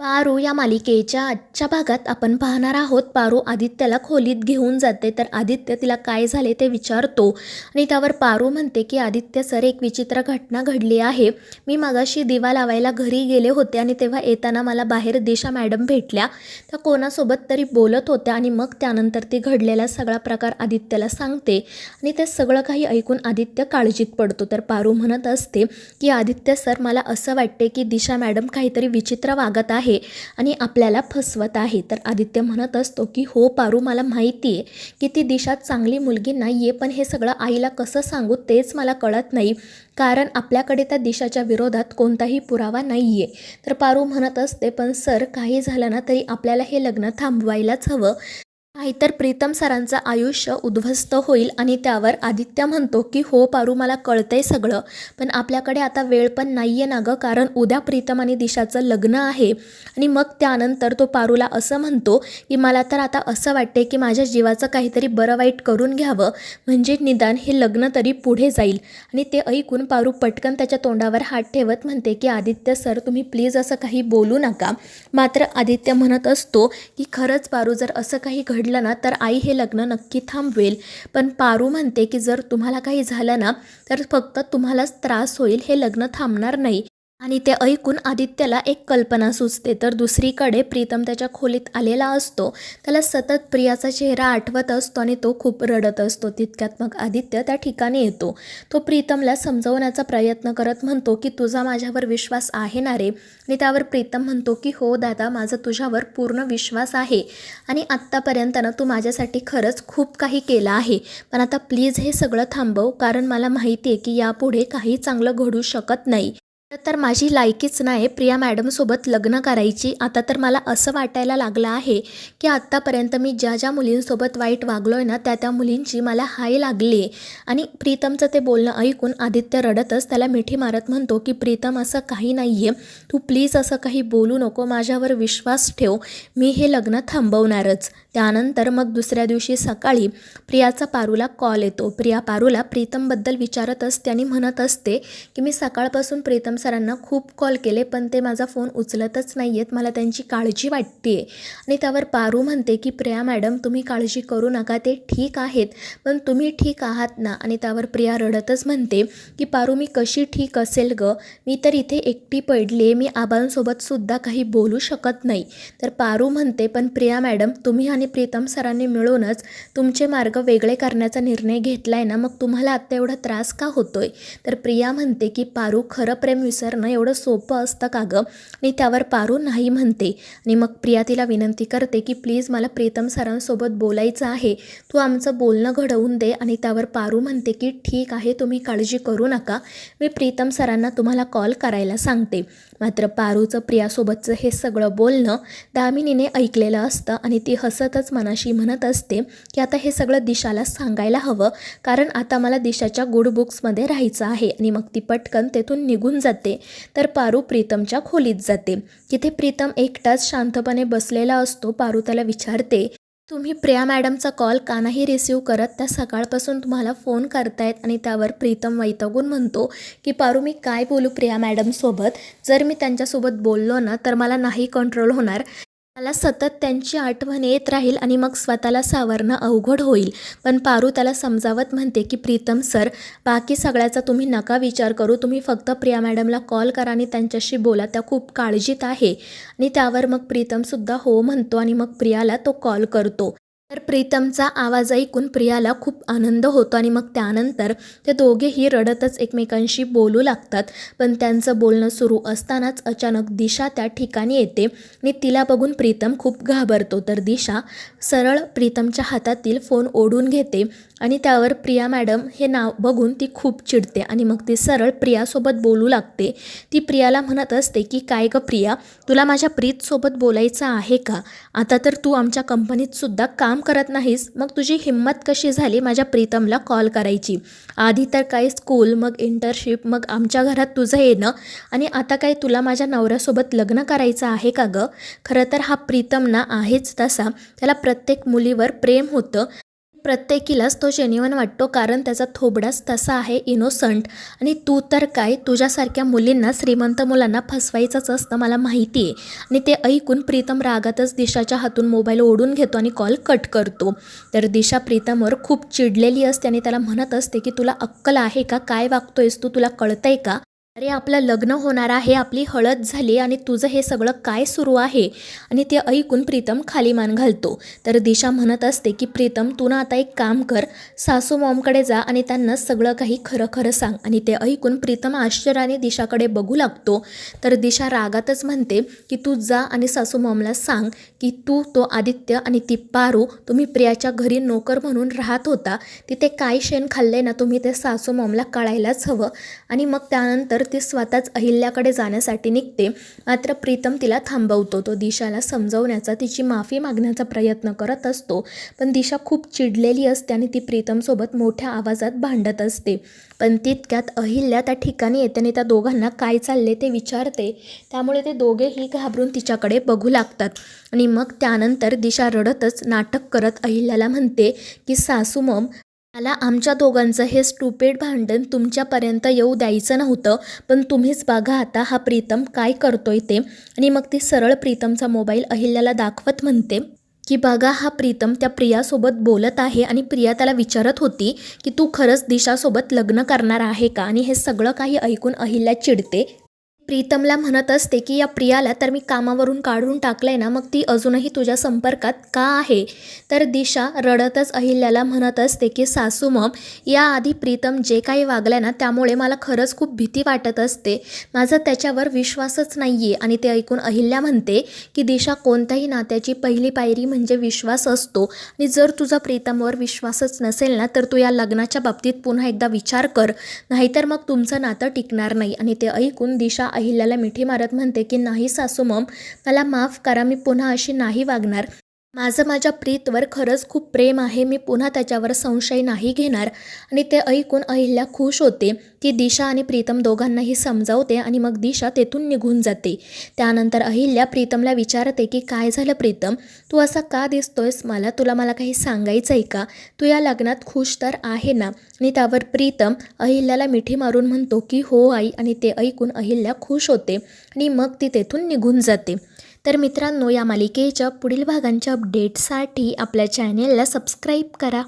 पारू या मालिकेच्या आजच्या भागात आपण पाहणार आहोत. पारू आदित्यला खोलीत घेऊन जाते, तर आदित्य तिला काय झाले ते विचारतो आणि त्यावर पारू म्हणते की आदित्य सर, एक विचित्र घटना घडली आहे. मी मगाशी दिवा लावायला घरी गेले होते आणि तेव्हा येताना मला बाहेर दिशा मॅडम भेटल्या. त्या कोणासोबत तरी बोलत होत्या आणि मग त्यानंतर ती घडलेला सगळा प्रकार आदित्यला सांगते आणि ते सगळं काही ऐकून आदित्य काळजीत पडतो. तर पारू म्हणत असते की आदित्य सर, मला असं वाटते की दिशा मॅडम काहीतरी विचित्र वागत आहे आणि आपल्याला फसवत आहे. तर आदित्य म्हणत असतो की हो पारू, मला माहिती आहे की ती दिशा चांगली मुलगी नाही आहे, पण हे सगळं आईला कसं सांगू तेच मला कळत नाही, कारण आपल्याकडे त्या दिशाच्या विरोधात कोणताही पुरावा नाही आहे. तर पारू म्हणत असते पण सर, काही झालं ना तरी आपल्याला हे लग्न थांबवायलाच हवं, नाहीतर प्रीतम सरांचं आयुष्य उद्ध्वस्त होईल. आणि त्यावर आदित्य म्हणतो की हो पारू, मला कळतंय सगळं, पण आपल्याकडे आता वेळ पण नाही आहे ना गं, कारण उद्या प्रीतम आणि दिशाचं लग्न आहे. आणि मग त्यानंतर तो पारूला असं म्हणतो की मला तर आता असं वाटते की माझ्या जीवाचं काहीतरी बरं वाईट करून घ्यावं, म्हणजे निदान हे लग्न तरी पुढे जाईल. आणि ते ऐकून पारू पटकन त्याच्या तोंडावर हात ठेवत म्हणते की आदित्य सर, तुम्ही प्लीज असं काही बोलू नका. मात्र आदित्य म्हणत असतो की खरंच पारू, जर असं काही घडलं ना तर आई हे लग्न नक्की थांबवेल. पण पारू म्हणते की जर तुम्हाला काही झालं ना तर फक्त तुम्हालाच त्रास होईल, हे लग्न थांबणार नाही. आणि ते ऐकून आदित्यला एक कल्पना सुचते. तर दुसरीकडे प्रीतम त्याच्या खोलीत आलेला असतो. त्याला सतत प्रियाचा चेहरा आठवत असतो आणि तो खूप रडत असतो. तितक्यात मग आदित्य त्या ठिकाणी येतो. तो प्रीतमला समजवण्याचा प्रयत्न करत म्हणतो की तुझा माझ्यावर विश्वास आहे ना रे. आणि त्यावर प्रीतम म्हणतो की हो दादा, माझा तुझ्यावर पूर्ण विश्वास आहे आणि आत्तापर्यंत ना तू माझ्यासाठी खरंच खूप काही केलं आहे, पण आता प्लीज हे सगळं थांबव, कारण मला माहिती आहे की यापुढे काही चांगलं घडू शकत नाही. तर माझी लायकीच नाही प्रिया मॅडमसोबत लग्न करायची. आता तर मला असं वाटायला लागलं आहे की आत्तापर्यंत मी ज्या ज्या मुलींसोबत वाईट वागलो आहे ना, त्या मुलींची मला हाय लागली आहे. आणि प्रीतमचं ते बोलणं ऐकून आदित्य रडतच त्याला मिठी मारत म्हणतो की प्रीतम, असं काही नाही आहे, तू प्लीज असं काही बोलू नको, माझ्यावर विश्वास ठेव, मी हे लग्न थांबवणारच. त्यानंतर मग दुसऱ्या दिवशी सकाळी प्रियाचा पारूला कॉल येतो. प्रिया पारूला प्रीतमबद्दल विचारत असते आणि म्हणत असते की मी सकाळपासून प्रीतम सरांना खूप कॉल केले, पण ते माझा फोन उचलतच नाही आहेत, मला त्यांची काळजी वाटते. आणि त्यावर पारू म्हणते की प्रिया मॅडम, तुम्ही काळजी करू नका, ते ठीक आहेत, पण तुम्ही ठीक आहात ना. आणि त्यावर प्रिया रडतच म्हणते की पारू, मी कशी ठीक असेल गं, मी तर इथे एकटी पडले, मी आबांसोबत सुद्धा काही बोलू शकत नाही. तर पारू म्हणते पण प्रिया मॅडम, तुम्ही आणि प्रीतम सरांनी मिळूनच तुमचे मार्ग वेगळे करण्याचा निर्णय घेतला आहे ना, मग तुम्हाला आत्ता एवढा त्रास का होतोय. तर प्रिया म्हणते की पारू, खरं प्रेम विसरणं एवढं सोपं असतं का गं. आणि त्यावर पारू नाही म्हणते. आणि मग प्रिया तिला विनंती करते की प्लीज मला प्रीतम सरांसोबत बोलायचं आहे, तू आमचं बोलणं घडवून दे. आणि त्यावर पारू म्हणते की ठीक आहे, तुम्ही काळजी करू नका, मी प्रीतम सरांना तुम्हाला कॉल करायला सांगते. मात्र पारूचं प्रियासोबतचं हे सगळं बोलणं दामिनीने ऐकलेलं असतं आणि ती हसतच मनाशी म्हणत असते की आता हे सगळं दिशाला सांगायला हवं, कारण आता मला दिशाच्या गुड बुक्समध्ये राहायचं आहे. आणि मग ती पटकन तेथून निघून जाते. तर पारू प्रीतमच्या खोलीत जाते. तिथे प्रीतम एकटाच शांतपणे बसलेला असतो. पारू त्याला विचारते, तुम्ही प्रिया मॅडमचा कॉल का नाही रिसीव करत, त्या सकाळपासून तुम्हाला फोन करतायत. आणि त्यावर प्रीतम वैतागून म्हणतो की पारू, मी काय बोलू प्रिया मॅडमसोबत, जर मी त्यांच्यासोबत बोललो ना तर मला नाही कंट्रोल होणार, मला सतत त्यांची आठवण येत राहील आणि मग स्वतःला सावरणं अवघड होईल. पण पारू त्याला समजावत म्हणते की प्रीतम सर, बाकी सगळ्याचा तुम्ही नका विचार करू, तुम्ही फक्त प्रिया मॅडमला कॉल करा आणि त्यांच्याशी बोला, त्या खूप काळजीत आहे. आणि त्यावर मग प्रीतमसुद्धा हो म्हणतो आणि मग प्रियाला तो कॉल करतो. तर प्रीतमचा आवाज ऐकून प्रियाला खूप आनंद होतो आणि मग त्यानंतर ते दोघेही रडतच एकमेकांशी बोलू लागतात. पण त्यांचं बोलणं सुरू असतानाच अचानक दिशा त्या ठिकाणी येते आणि तिला बघून प्रीतम खूप घाबरतो. तर दिशा सरळ प्रीतमच्या हातातील फोन ओढून घेते आणि त्यावर प्रिया मॅडम हे नाव बघून ती खूप चिडते आणि मग ती सरळ प्रियासोबत बोलू लागते. ती प्रियाला म्हणत असते की काय गं प्रिया, तुला माझ्या प्रीतसोबत बोलायचं आहे का, आता तर तू आमच्या कंपनीत सुद्धा काम करत नाहीस, मग तुझी हिंमत कशी झाली माझ्या प्रीतमला कॉल करायची. आधी तर काय स्कूल, मग इंटर्नशिप, मग आमच्या घरात तुझं येणं, आणि आता काय तुला माझ्या नवऱ्यासोबत लग्न करायचं आहे का गं. खरं तर हा प्रीतम ना आहेच तसा, त्याला प्रत्येक मुलीवर प्रेम होतं, प्रत्येकीलाच तो जेन्युइन वाटतो, कारण त्याचा थोबडाच तसा आहे, इनोसंट. आणि तू तर काय, तुझ्यासारख्या मुलींना, श्रीमंत मुलांना फसवायचंच असतं, मला माहिती आहे. आणि ते ऐकून प्रीतम रागातच दिशाच्या हातून मोबाईल ओढून घेतो आणि कॉल कट करतो. तर दिशा प्रीतमवर खूप चिडलेली असते आणि त्याला म्हणत असते की तुला अक्कल आहे का, काय वागतोयस तू, तुला कळतंय का? अरे आपलं लग्न होणार आहे, आपली हळद झाली आणि तुझं हे सगळं काय सुरू आहे? आणि ते ऐकून प्रीतम खाली मान घालतो. तर दिशा म्हणत असते की प्रीतम, तू ना आता एक काम कर, सासू मॉमकडे जा आणि त्यांना सगळं काही खरं खरं सांग. आणि ते ऐकून प्रीतम आश्चर्याने दिशाकडे बघू लागतो. तर दिशा रागातच म्हणते की तू जा आणि सासू मॉमला सांग की तू, तो आदित्य आणि ती पारू, तुम्ही प्रियाच्या घरी नोकर म्हणून राहत होता, तिथे काय शेण खाल्ले ना तुम्ही, ते सासू मॉमला कळायलाच हवं. आणि मग त्यानंतर ती स्वतःच अहिल्याकडे जाण्यासाठी निघते. मात्र प्रीतम तिला थांबवतो. तो दिशाला समजवण्याचा, तिची माफी मागण्याचा प्रयत्न करत असतो, पण दिशा खूप चिडलेली असते आणि ती प्रीतमसोबत मोठ्या आवाजात भांडत असते. पण तितक्यात अहिल्या त्या ठिकाणी येते आणि त्या दोघांना काय चालले ते विचारते. त्यामुळे ते दोघेही घाबरून तिच्याकडे बघू लागतात. आणि मग त्यानंतर दिशा रडतच नाटक करत अहिल्याला म्हणते की सासू मॉम, मला आमच्या दोघांचं हे स्टुपिड भांडण तुमच्यापर्यंत येऊ द्यायचं नव्हतं, पण तुम्हीच बघा आता हा प्रीतम काय करतोय ते. आणि मग ती सरळ प्रीतमचा मोबाईल अहिल्याला दाखवत म्हणते की बघा, हा प्रीतम त्या प्रियासोबत बोलत आहे आणि प्रिया त्याला विचारत होती की तू खरंच दिशासोबत लग्न करणार आहे का? आणि हे सगळं काही ऐकून अहिल्या चिडते. प्रीतमला म्हणत असते की या प्रियाला तर मी कामावरून काढून टाकलंय ना, मग ती अजूनही तुझ्या संपर्कात का आहे? तर दिशा रडतच अहिल्याला म्हणत असते की सासू मॉम, याआधी प्रीतम जे काही वागलं ना, त्यामुळे मला खरंच खूप भीती वाटत असते, माझा त्याच्यावर विश्वासच नाही आहे. आणि ते ऐकून अहिल्या म्हणते की दिशा, कोणत्याही नात्याची पहिली पायरी म्हणजे विश्वास असतो, आणि जर तुझा प्रीतमवर विश्वासच नसेल ना, तर तू या लग्नाच्या बाबतीत पुन्हा एकदा विचार कर, नाहीतर मग तुमचं नातं टिकणार नाही. आणि ते ऐकून दिशा अहिल्याला मिठी मारत म्हणते की नाही सासू मॉम, मला माफ करा, मी पुन्हा अशी नाही वागणार, माझं माझ्या प्रीतवर खरंच खूप प्रेम आहे, मी पुन्हा त्याच्यावर संशय नाही घेणार. आणि ते ऐकून अहिल्या खुश होते. ती दिशा आणि प्रीतम दोघांनाही समजावते आणि मग दिशा तेथून निघून जाते. त्यानंतर अहिल्या प्रीतमला विचारते की काय झालं प्रीतम, तू असा का दिसतोयस, मला काही सांगायचं आहे का, तू या लग्नात खुश तर आहे ना? आणि त्यावर प्रीतम अहिल्याला मिठी मारून म्हणतो की हो आई. आणि ते ऐकून अहिल्या खुश होते आणि मग ती तेथून निघून जाते. तर मित्रांनो, या मालिकेच्या पुढील भागांच्या अपडेटसाठी आपल्या चॅनेलला सबस्क्राईब करा.